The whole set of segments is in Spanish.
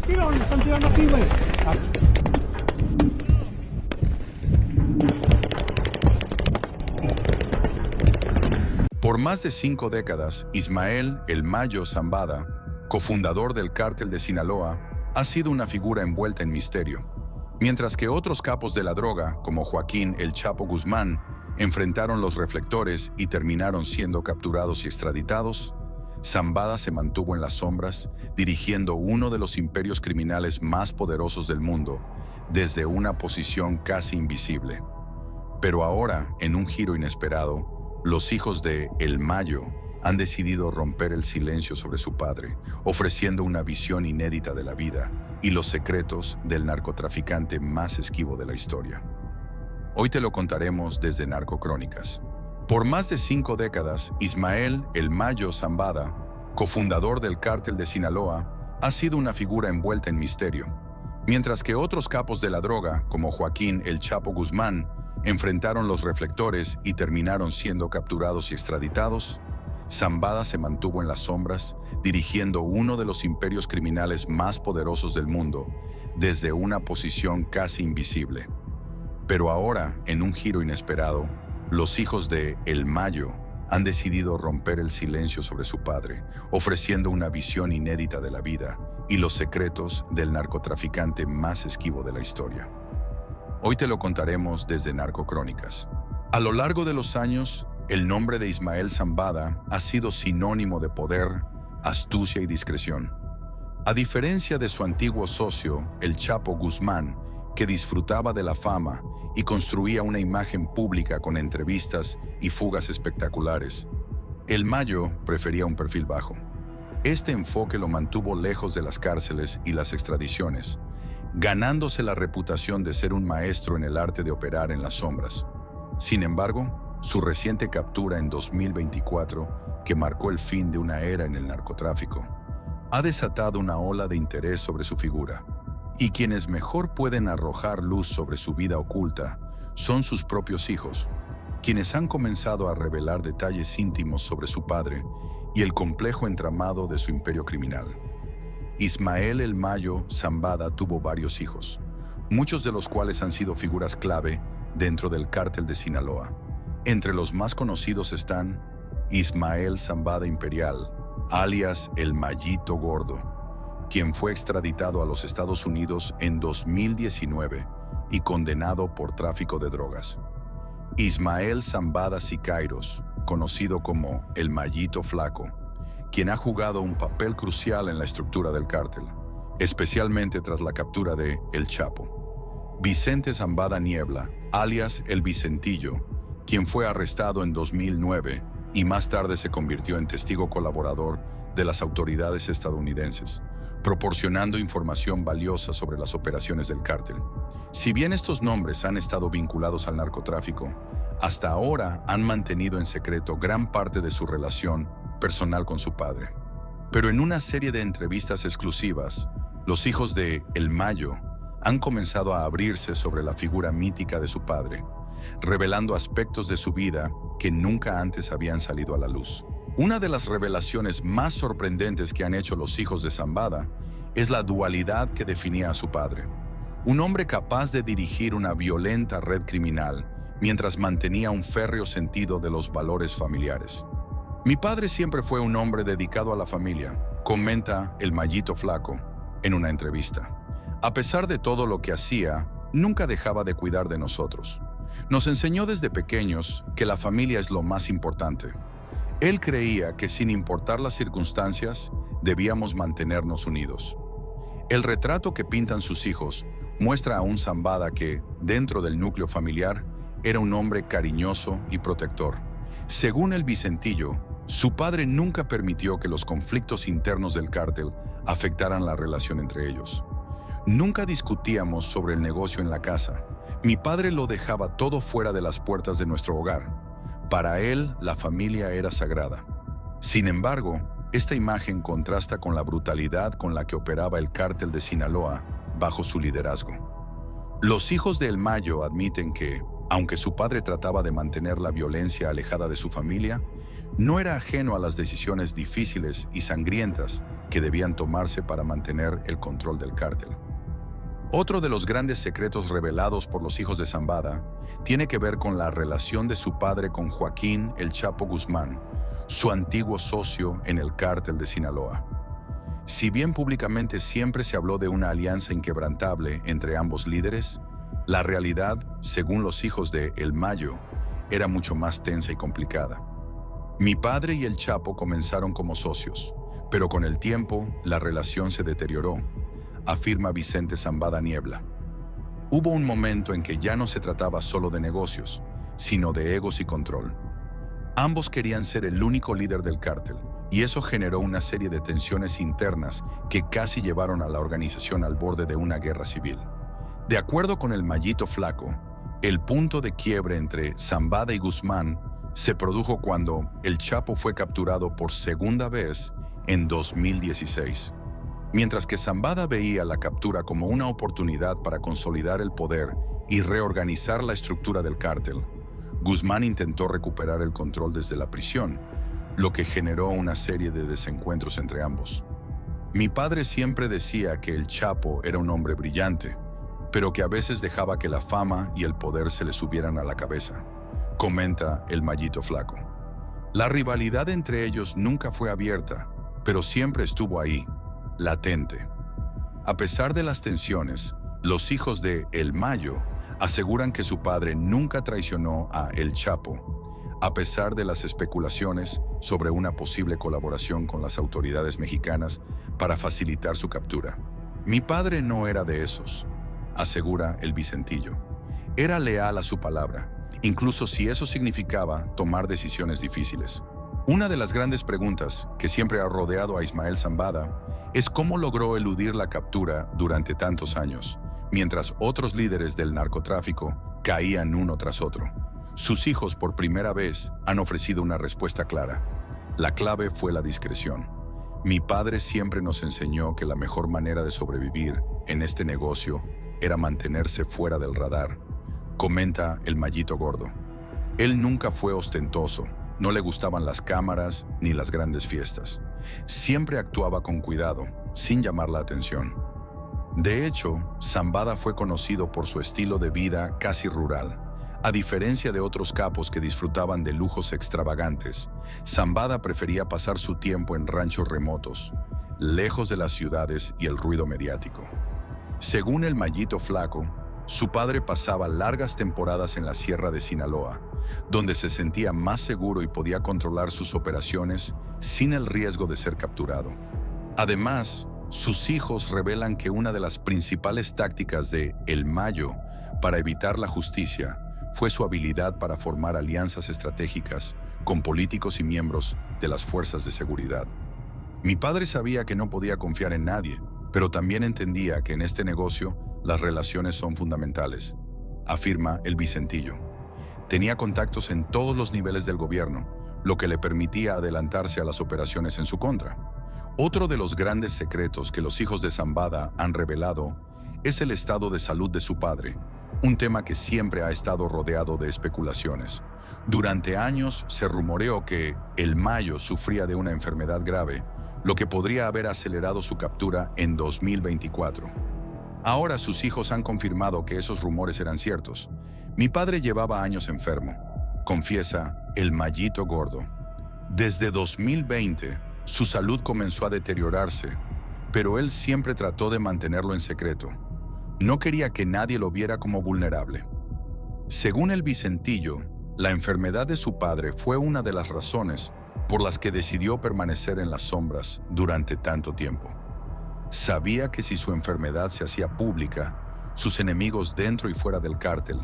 Tranquilo, nos están tirando aquí, güey. Por más de 5 décadas, Ismael El Mayo Zambada, cofundador del Cártel de Sinaloa, ha sido una figura envuelta en misterio. Mientras que otros capos de la droga, como Joaquín El Chapo Guzmán, enfrentaron los reflectores y terminaron siendo capturados y extraditados, Zambada se mantuvo en las sombras, dirigiendo uno de los imperios criminales más poderosos del mundo, desde una posición casi invisible. Pero ahora, en un giro inesperado, los hijos de El Mayo han decidido romper el silencio sobre su padre, ofreciendo una visión inédita de la vida y los secretos del narcotraficante más esquivo de la historia. Hoy te lo contaremos desde Narcocrónicas. Por más de 5 décadas, Ismael El Mayo Zambada, cofundador del Cártel de Sinaloa, ha sido una figura envuelta en misterio. Mientras que otros capos de la droga, como Joaquín El Chapo Guzmán, enfrentaron los reflectores y terminaron siendo capturados y extraditados, Zambada se mantuvo en las sombras, dirigiendo uno de los imperios criminales más poderosos del mundo, desde una posición casi invisible. Pero ahora, en un giro inesperado, los hijos de El Mayo han decidido romper el silencio sobre su padre, ofreciendo una visión inédita de la vida y los secretos del narcotraficante más esquivo de la historia. Hoy te lo contaremos desde Narcocrónicas. A lo largo de los años, el nombre de Ismael Zambada ha sido sinónimo de poder, astucia y discreción. A diferencia de su antiguo socio, el Chapo Guzmán, que disfrutaba de la fama y construía una imagen pública con entrevistas y fugas espectaculares, El Mayo prefería un perfil bajo. Este enfoque lo mantuvo lejos de las cárceles y las extradiciones, ganándose la reputación de ser un maestro en el arte de operar en las sombras. Sin embargo, su reciente captura en 2024, que marcó el fin de una era en el narcotráfico, ha desatado una ola de interés sobre su figura. Y quienes mejor pueden arrojar luz sobre su vida oculta son sus propios hijos, quienes han comenzado a revelar detalles íntimos sobre su padre y el complejo entramado de su imperio criminal. Ismael El Mayo Zambada tuvo varios hijos, muchos de los cuales han sido figuras clave dentro del Cártel de Sinaloa. Entre los más conocidos están Ismael Zambada Imperial, alias El Mayito Gordo, quien fue extraditado a los Estados Unidos en 2019 y condenado por tráfico de drogas. Ismael Zambada Siqueiros, conocido como El Mayito Flaco, quien ha jugado un papel crucial en la estructura del cártel, especialmente tras la captura de El Chapo. Vicente Zambada Niebla, alias El Vicentillo, quien fue arrestado en 2009 y más tarde se convirtió en testigo colaborador de las autoridades estadounidenses, proporcionando información valiosa sobre las operaciones del cártel. Si bien estos nombres han estado vinculados al narcotráfico, hasta ahora han mantenido en secreto gran parte de su relación personal con su padre. Pero en una serie de entrevistas exclusivas, los hijos de El Mayo han comenzado a abrirse sobre la figura mítica de su padre, revelando aspectos de su vida que nunca antes habían salido a la luz. Una de las revelaciones más sorprendentes que han hecho los hijos de Zambada es la dualidad que definía a su padre. Un hombre capaz de dirigir una violenta red criminal mientras mantenía un férreo sentido de los valores familiares. Mi padre siempre fue un hombre dedicado a la familia, comenta El Mayito Flaco en una entrevista. A pesar de todo lo que hacía, nunca dejaba de cuidar de nosotros. Nos enseñó desde pequeños que la familia es lo más importante. Él creía que sin importar las circunstancias, debíamos mantenernos unidos. El retrato que pintan sus hijos muestra a un Zambada que, dentro del núcleo familiar, era un hombre cariñoso y protector. Según el Vicentillo, su padre nunca permitió que los conflictos internos del cártel afectaran la relación entre ellos. Nunca discutíamos sobre el negocio en la casa. Mi padre lo dejaba todo fuera de las puertas de nuestro hogar. Para él, la familia era sagrada. Sin embargo, esta imagen contrasta con la brutalidad con la que operaba el cártel de Sinaloa bajo su liderazgo. Los hijos de El Mayo admiten que, aunque su padre trataba de mantener la violencia alejada de su familia, no era ajeno a las decisiones difíciles y sangrientas que debían tomarse para mantener el control del cártel. Otro de los grandes secretos revelados por los hijos de Zambada tiene que ver con la relación de su padre con Joaquín El Chapo Guzmán, su antiguo socio en el cártel de Sinaloa. Si bien públicamente siempre se habló de una alianza inquebrantable entre ambos líderes, la realidad, según los hijos de El Mayo, era mucho más tensa y complicada. Mi padre y El Chapo comenzaron como socios, pero con el tiempo la relación se deterioró, afirma Vicente Zambada Niebla. Hubo un momento en que ya no se trataba solo de negocios, sino de egos y control. Ambos querían ser el único líder del cártel, y eso generó una serie de tensiones internas que casi llevaron a la organización al borde de una guerra civil. De acuerdo con el Mayito Flaco, el punto de quiebre entre Zambada y Guzmán se produjo cuando El Chapo fue capturado por segunda vez en 2016. Mientras que Zambada veía la captura como una oportunidad para consolidar el poder y reorganizar la estructura del cártel, Guzmán intentó recuperar el control desde la prisión, lo que generó una serie de desencuentros entre ambos. Mi padre siempre decía que El Chapo era un hombre brillante, pero que a veces dejaba que la fama y el poder se le subieran a la cabeza, comenta el Mayito Flaco. La rivalidad entre ellos nunca fue abierta, pero siempre estuvo ahí, latente. A pesar de las tensiones, los hijos de El Mayo aseguran que su padre nunca traicionó a El Chapo, a pesar de las especulaciones sobre una posible colaboración con las autoridades mexicanas para facilitar su captura. Mi padre no era de esos, asegura el Vicentillo. Era leal a su palabra, incluso si eso significaba tomar decisiones difíciles. Una de las grandes preguntas que siempre ha rodeado a Ismael Zambada es cómo logró eludir la captura durante tantos años, mientras otros líderes del narcotráfico caían uno tras otro. Sus hijos por primera vez han ofrecido una respuesta clara. La clave fue la discreción. Mi padre siempre nos enseñó que la mejor manera de sobrevivir en este negocio era mantenerse fuera del radar, comenta el Mayito Gordo. Él nunca fue ostentoso, no le gustaban las cámaras ni las grandes fiestas. Siempre actuaba con cuidado, sin llamar la atención. De hecho, Zambada fue conocido por su estilo de vida casi rural. A diferencia de otros capos que disfrutaban de lujos extravagantes, Zambada prefería pasar su tiempo en ranchos remotos, lejos de las ciudades y el ruido mediático. Según el Mayito Flaco, su padre pasaba largas temporadas en la Sierra de Sinaloa, donde se sentía más seguro y podía controlar sus operaciones sin el riesgo de ser capturado. Además, sus hijos revelan que una de las principales tácticas de El Mayo para evitar la justicia fue su habilidad para formar alianzas estratégicas con políticos y miembros de las fuerzas de seguridad. Mi padre sabía que no podía confiar en nadie, pero también entendía que en este negocio las relaciones son fundamentales, afirma el Vicentillo. Tenía contactos en todos los niveles del gobierno, lo que le permitía adelantarse a las operaciones en su contra. Otro de los grandes secretos que los hijos de Zambada han revelado es el estado de salud de su padre, un tema que siempre ha estado rodeado de especulaciones. Durante años se rumoreó que El Mayo sufría de una enfermedad grave, lo que podría haber acelerado su captura en 2024. Ahora sus hijos han confirmado que esos rumores eran ciertos. Mi padre llevaba años enfermo, confiesa el Mayito Gordo. Desde 2020, su salud comenzó a deteriorarse, pero él siempre trató de mantenerlo en secreto. No quería que nadie lo viera como vulnerable. Según el Vicentillo, la enfermedad de su padre fue una de las razones por las que decidió permanecer en las sombras durante tanto tiempo. Sabía que si su enfermedad se hacía pública, sus enemigos dentro y fuera del cártel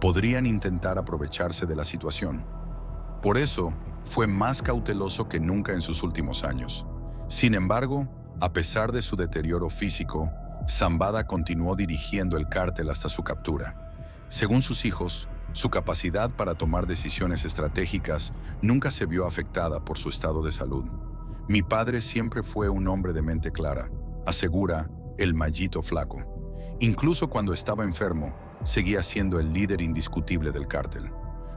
podrían intentar aprovecharse de la situación. Por eso, fue más cauteloso que nunca en sus últimos años. Sin embargo, a pesar de su deterioro físico, Zambada continuó dirigiendo el cártel hasta su captura. Según sus hijos, su capacidad para tomar decisiones estratégicas nunca se vio afectada por su estado de salud. Mi padre siempre fue un hombre de mente clara, asegura el Mayito Flaco. Incluso cuando estaba enfermo, seguía siendo el líder indiscutible del cártel.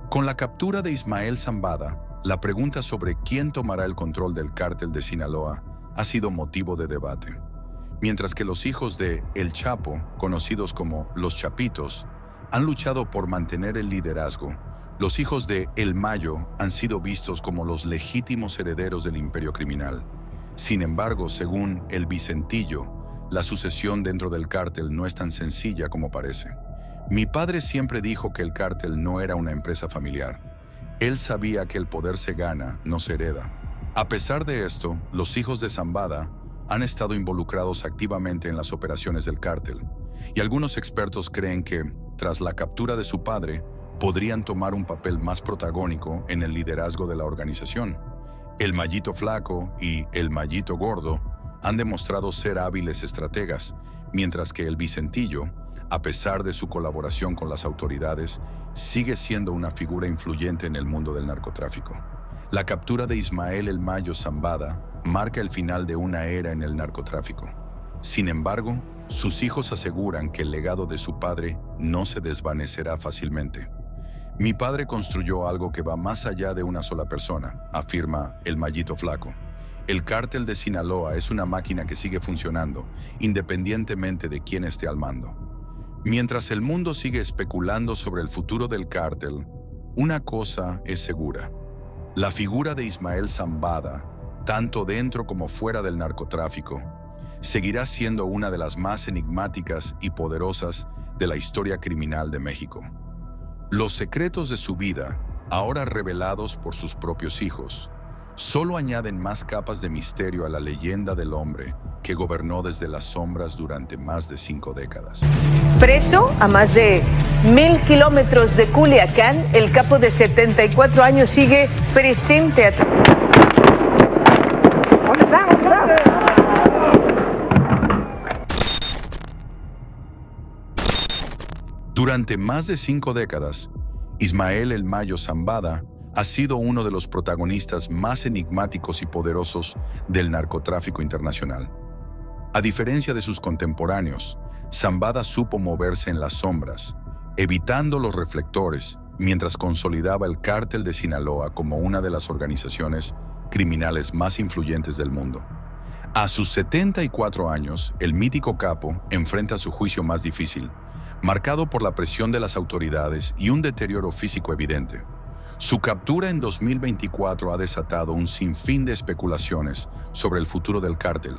Con la captura de Ismael Zambada, la pregunta sobre quién tomará el control del cártel de Sinaloa ha sido motivo de debate. Mientras que los hijos de El Chapo, conocidos como los Chapitos, han luchado por mantener el liderazgo, los hijos de El Mayo han sido vistos como los legítimos herederos del imperio criminal. Sin embargo, según el Vicentillo, la sucesión dentro del cártel no es tan sencilla como parece. Mi padre siempre dijo que el cártel no era una empresa familiar. Él sabía que el poder se gana, no se hereda. A pesar de esto, los hijos de Zambada han estado involucrados activamente en las operaciones del cártel, y algunos expertos creen que, tras la captura de su padre, podrían tomar un papel más protagónico en el liderazgo de la organización. El Mayito Flaco y el Mayito Gordo han demostrado ser hábiles estrategas, mientras que el Vicentillo, a pesar de su colaboración con las autoridades, sigue siendo una figura influyente en el mundo del narcotráfico. La captura de Ismael El Mayo Zambada marca el final de una era en el narcotráfico. Sin embargo, sus hijos aseguran que el legado de su padre no se desvanecerá fácilmente. Mi padre construyó algo que va más allá de una sola persona, afirma el Mayito Flaco. El cártel de Sinaloa es una máquina que sigue funcionando, independientemente de quién esté al mando. Mientras el mundo sigue especulando sobre el futuro del cártel, una cosa es segura. La figura de Ismael Zambada, tanto dentro como fuera del narcotráfico, seguirá siendo una de las más enigmáticas y poderosas de la historia criminal de México. Los secretos de su vida, ahora revelados por sus propios hijos, solo añaden más capas de misterio a la leyenda del hombre que gobernó desde las sombras durante más de 5 décadas. Preso a más de 1,000 kilómetros de Culiacán, el capo de 74 años sigue presente. Durante más de 5 décadas, Ismael El Mayo Zambada ha sido uno de los protagonistas más enigmáticos y poderosos del narcotráfico internacional. A diferencia de sus contemporáneos, Zambada supo moverse en las sombras, evitando los reflectores, mientras consolidaba el cártel de Sinaloa como una de las organizaciones criminales más influyentes del mundo. A sus 74 años, el mítico capo enfrenta su juicio más difícil, marcado por la presión de las autoridades y un deterioro físico evidente. Su captura en 2024 ha desatado un sinfín de especulaciones sobre el futuro del cártel,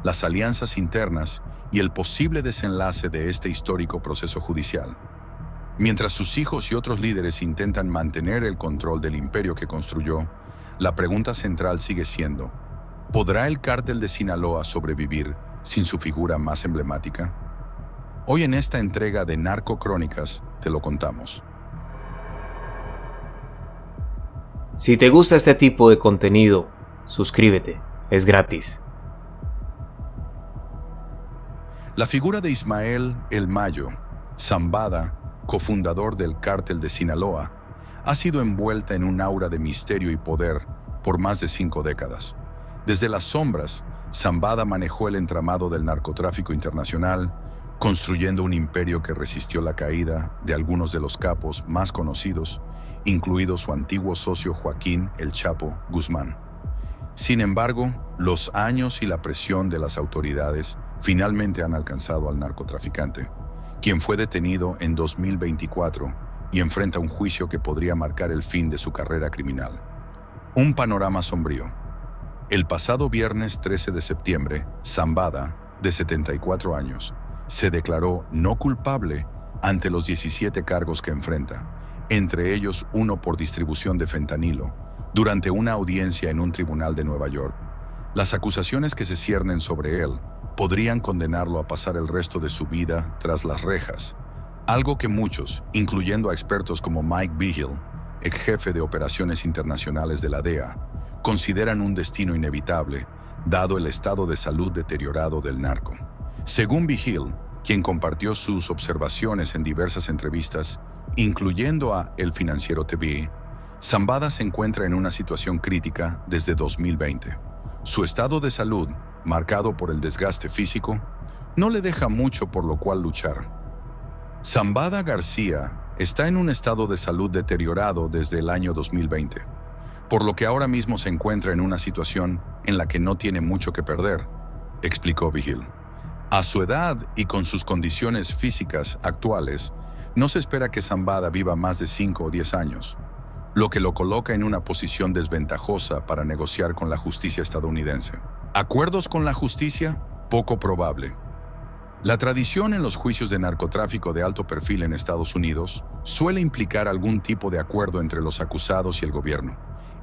las alianzas internas y el posible desenlace de este histórico proceso judicial. Mientras sus hijos y otros líderes intentan mantener el control del imperio que construyó, la pregunta central sigue siendo: ¿podrá el cártel de Sinaloa sobrevivir sin su figura más emblemática? Hoy en esta entrega de Narco Crónicas te lo contamos. Si te gusta este tipo de contenido, suscríbete, es gratis. La figura de Ismael El Mayo Zambada, cofundador del cártel de Sinaloa, ha sido envuelta en un aura de misterio y poder por más de 5 décadas. Desde las sombras, Zambada manejó el entramado del narcotráfico internacional, construyendo un imperio que resistió la caída de algunos de los capos más conocidos, incluido su antiguo socio Joaquín El Chapo Guzmán. Sin embargo, los años y la presión de las autoridades finalmente han alcanzado al narcotraficante, quien fue detenido en 2024 y enfrenta un juicio que podría marcar el fin de su carrera criminal. Un panorama sombrío. El pasado viernes 13 de septiembre, Zambada, de 74 años, se declaró no culpable ante los 17 cargos que enfrenta, entre ellos uno por distribución de fentanilo, durante una audiencia en un tribunal de Nueva York. Las acusaciones que se ciernen sobre él podrían condenarlo a pasar el resto de su vida tras las rejas, algo que muchos, incluyendo a expertos como Mike Vigil, ex jefe de operaciones internacionales de la DEA, consideran un destino inevitable, dado el estado de salud deteriorado del narco. Según Vigil, quien compartió sus observaciones en diversas entrevistas, incluyendo a El Financiero TV, Zambada se encuentra en una situación crítica desde 2020. Su estado de salud, marcado por el desgaste físico, no le deja mucho por lo cual luchar. Zambada García está en un estado de salud deteriorado desde el año 2020. por lo que ahora mismo se encuentra en una situación en la que no tiene mucho que perder, explicó Vigil. A su edad y con sus condiciones físicas actuales, no se espera que Zambada viva más de 5 o 10 años, lo que lo coloca en una posición desventajosa para negociar con la justicia estadounidense. ¿Acuerdos con la justicia? Poco probable. La tradición en los juicios de narcotráfico de alto perfil en Estados Unidos suele implicar algún tipo de acuerdo entre los acusados y el gobierno.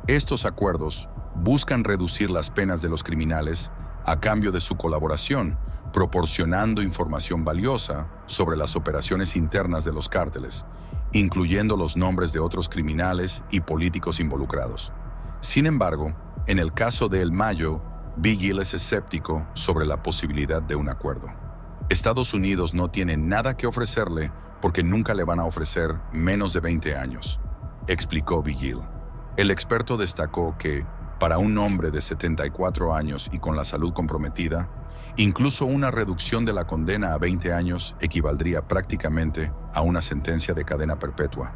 Estos acuerdos buscan reducir las penas de los criminales a cambio de su colaboración, proporcionando información valiosa sobre las operaciones internas de los cárteles, incluyendo los nombres de otros criminales y políticos involucrados. Sin embargo, en el caso de El Mayo, Vigil es escéptico sobre la posibilidad de un acuerdo. Estados Unidos no tiene nada que ofrecerle porque nunca le van a ofrecer menos de 20 años, explicó Vigil. El experto destacó que, para un hombre de 74 años y con la salud comprometida, incluso una reducción de la condena a 20 años equivaldría prácticamente a una sentencia de cadena perpetua.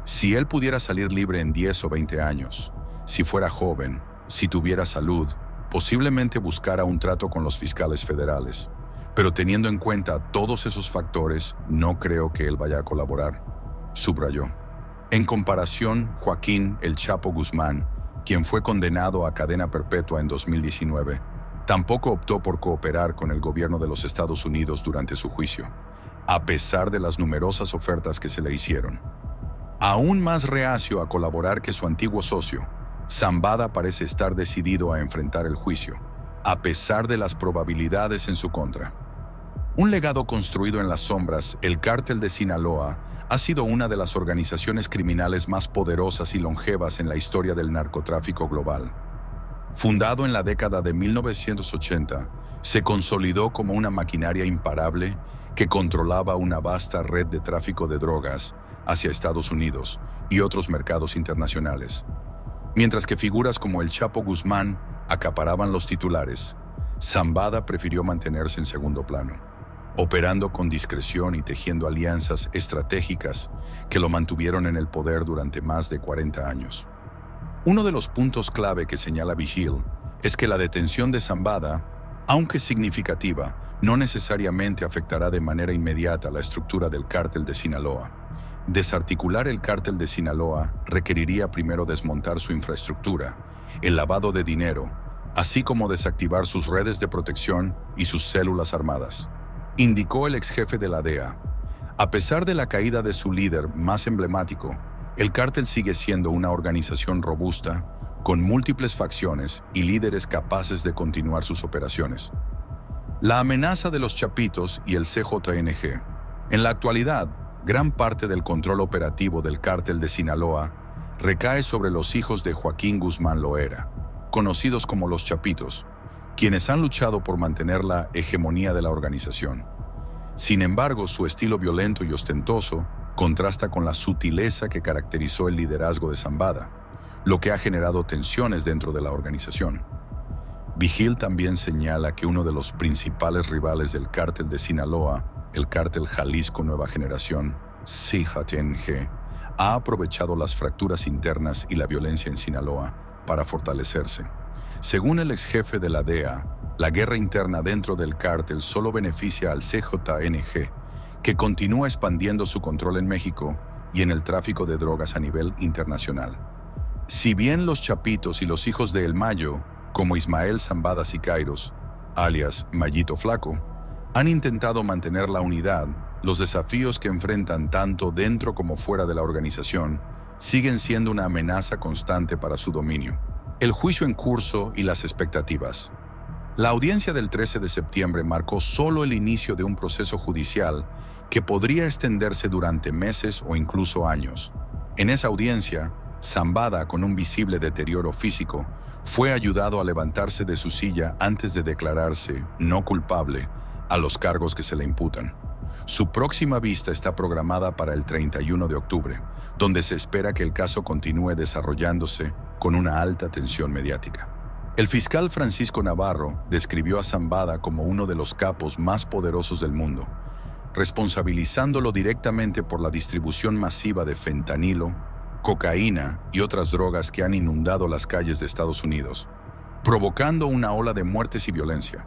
Si él pudiera salir libre en 10 o 20 años, si fuera joven, si tuviera salud, posiblemente buscara un trato con los fiscales federales. Pero teniendo en cuenta todos esos factores, no creo que él vaya a colaborar, subrayó. En comparación, Joaquín El Chapo Guzmán, quien fue condenado a cadena perpetua en 2019, tampoco optó por cooperar con el gobierno de los Estados Unidos durante su juicio, a pesar de las numerosas ofertas que se le hicieron. Aún más reacio a colaborar que su antiguo socio, Zambada parece estar decidido a enfrentar el juicio, a pesar de las probabilidades en su contra. Un legado construido en las sombras, el Cártel de Sinaloa ha sido una de las organizaciones criminales más poderosas y longevas en la historia del narcotráfico global. Fundado en la década de 1980, se consolidó como una maquinaria imparable que controlaba una vasta red de tráfico de drogas hacia Estados Unidos y otros mercados internacionales. Mientras que figuras como el Chapo Guzmán acaparaban los titulares, Zambada prefirió mantenerse en segundo plano, operando con discreción y tejiendo alianzas estratégicas que lo mantuvieron en el poder durante más de 40 años. Uno de los puntos clave que señala Vigil es que la detención de Zambada, aunque significativa, no necesariamente afectará de manera inmediata la estructura del Cártel de Sinaloa. Desarticular el Cártel de Sinaloa requeriría primero desmontar su infraestructura, el lavado de dinero, así como desactivar sus redes de protección y sus células armadas, indicó el exjefe de la DEA. A pesar de la caída de su líder más emblemático, el cártel sigue siendo una organización robusta, con múltiples facciones y líderes capaces de continuar sus operaciones. La amenaza de los Chapitos y el CJNG. En la actualidad, gran parte del control operativo del Cártel de Sinaloa recae sobre los hijos de Joaquín Guzmán Loera, conocidos como los Chapitos, quienes han luchado por mantener la hegemonía de la organización. Sin embargo, su estilo violento y ostentoso contrasta con la sutileza que caracterizó el liderazgo de Zambada, lo que ha generado tensiones dentro de la organización. Vigil también señala que uno de los principales rivales del Cártel de Sinaloa, el Cártel Jalisco Nueva Generación, CJNG, ha aprovechado las fracturas internas y la violencia en Sinaloa para fortalecerse. Según el exjefe de la DEA, la guerra interna dentro del cártel solo beneficia al CJNG, que continúa expandiendo su control en México y en el tráfico de drogas a nivel internacional. Si bien los Chapitos y los hijos de El Mayo, como Ismael Zambada Siqueiros, alias Mayito Flaco, han intentado mantener la unidad, los desafíos que enfrentan tanto dentro como fuera de la organización siguen siendo una amenaza constante para su dominio. El juicio en curso y las expectativas. La audiencia del 13 de septiembre marcó solo el inicio de un proceso judicial que podría extenderse durante meses o incluso años. En esa audiencia, Zambada, con un visible deterioro físico, fue ayudado a levantarse de su silla antes de declararse no culpable a los cargos que se le imputan. Su próxima vista está programada para el 31 de octubre, donde se espera que el caso continúe desarrollándose con una alta tensión mediática. El fiscal Francisco Navarro describió a Zambada como uno de los capos más poderosos del mundo, responsabilizándolo directamente por la distribución masiva de fentanilo, cocaína y otras drogas que han inundado las calles de Estados Unidos, provocando una ola de muertes y violencia.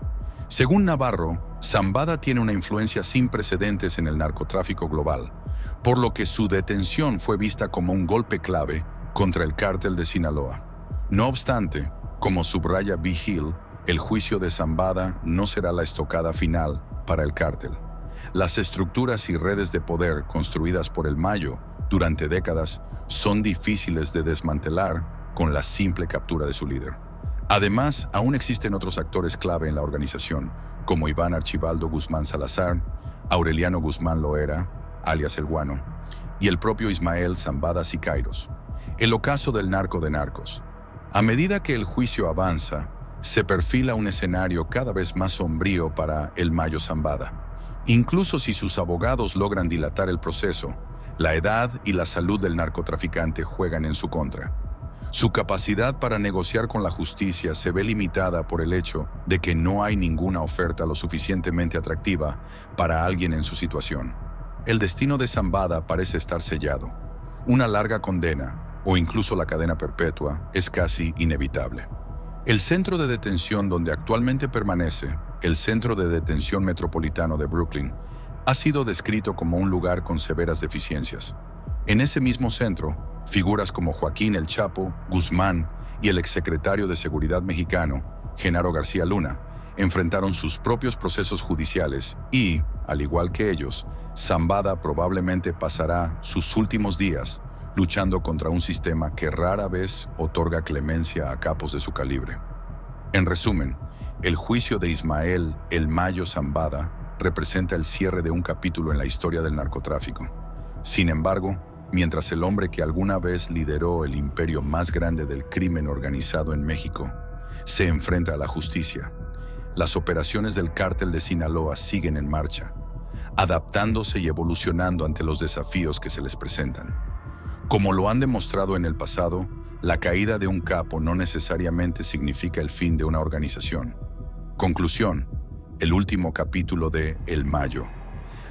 Según Navarro, Zambada tiene una influencia sin precedentes en el narcotráfico global, por lo que su detención fue vista como un golpe clave contra el cártel de Sinaloa. No obstante, como subraya B. Hill, el juicio de Zambada no será la estocada final para el cártel. Las estructuras y redes de poder construidas por el Mayo durante décadas son difíciles de desmantelar con la simple captura de su líder. Además, aún existen otros actores clave en la organización, como Iván Archibaldo Guzmán Salazar, Aureliano Guzmán Loera, alias El Guano, y el propio Ismael Zambada Siqueiros. El ocaso del narco de narcos. A medida que el juicio avanza, se perfila un escenario cada vez más sombrío para el Mayo Zambada. Incluso si sus abogados logran dilatar el proceso, la edad y la salud del narcotraficante juegan en su contra. Su capacidad para negociar con la justicia se ve limitada por el hecho de que no hay ninguna oferta lo suficientemente atractiva para alguien en su situación. El destino de Zambada parece estar sellado. Una larga condena, o incluso la cadena perpetua, es casi inevitable. El centro de detención donde actualmente permanece, el Centro de Detención Metropolitano de Brooklyn, ha sido descrito como un lugar con severas deficiencias. En ese mismo centro, figuras como Joaquín El Chapo Guzmán y el exsecretario de Seguridad mexicano, Genaro García Luna, enfrentaron sus propios procesos judiciales y, al igual que ellos, Zambada probablemente pasará sus últimos días luchando contra un sistema que rara vez otorga clemencia a capos de su calibre. En resumen, el juicio de Ismael El Mayo Zambada representa el cierre de un capítulo en la historia del narcotráfico. Sin embargo, mientras el hombre que alguna vez lideró el imperio más grande del crimen organizado en México se enfrenta a la justicia, las operaciones del cártel de Sinaloa siguen en marcha, adaptándose y evolucionando ante los desafíos que se les presentan. Como lo han demostrado en el pasado, la caída de un capo no necesariamente significa el fin de una organización. Conclusión: el último capítulo de El Mayo.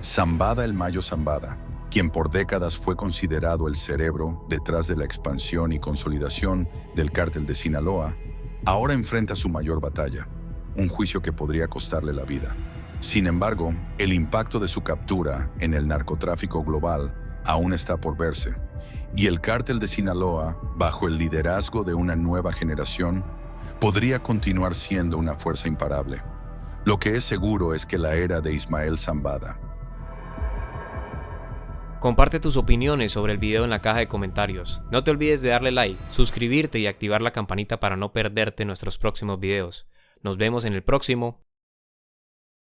Zambada El Mayo Zambada, quien por décadas fue considerado el cerebro detrás de la expansión y consolidación del cártel de Sinaloa, ahora enfrenta su mayor batalla, un juicio que podría costarle la vida. Sin embargo, el impacto de su captura en el narcotráfico global aún está por verse, y el cártel de Sinaloa, bajo el liderazgo de una nueva generación, podría continuar siendo una fuerza imparable. Lo que es seguro es que la era de Ismael Zambada. Comparte tus opiniones sobre el video en la caja de comentarios. No te olvides de darle like, suscribirte y activar la campanita para no perderte nuestros próximos videos. Nos vemos en el próximo.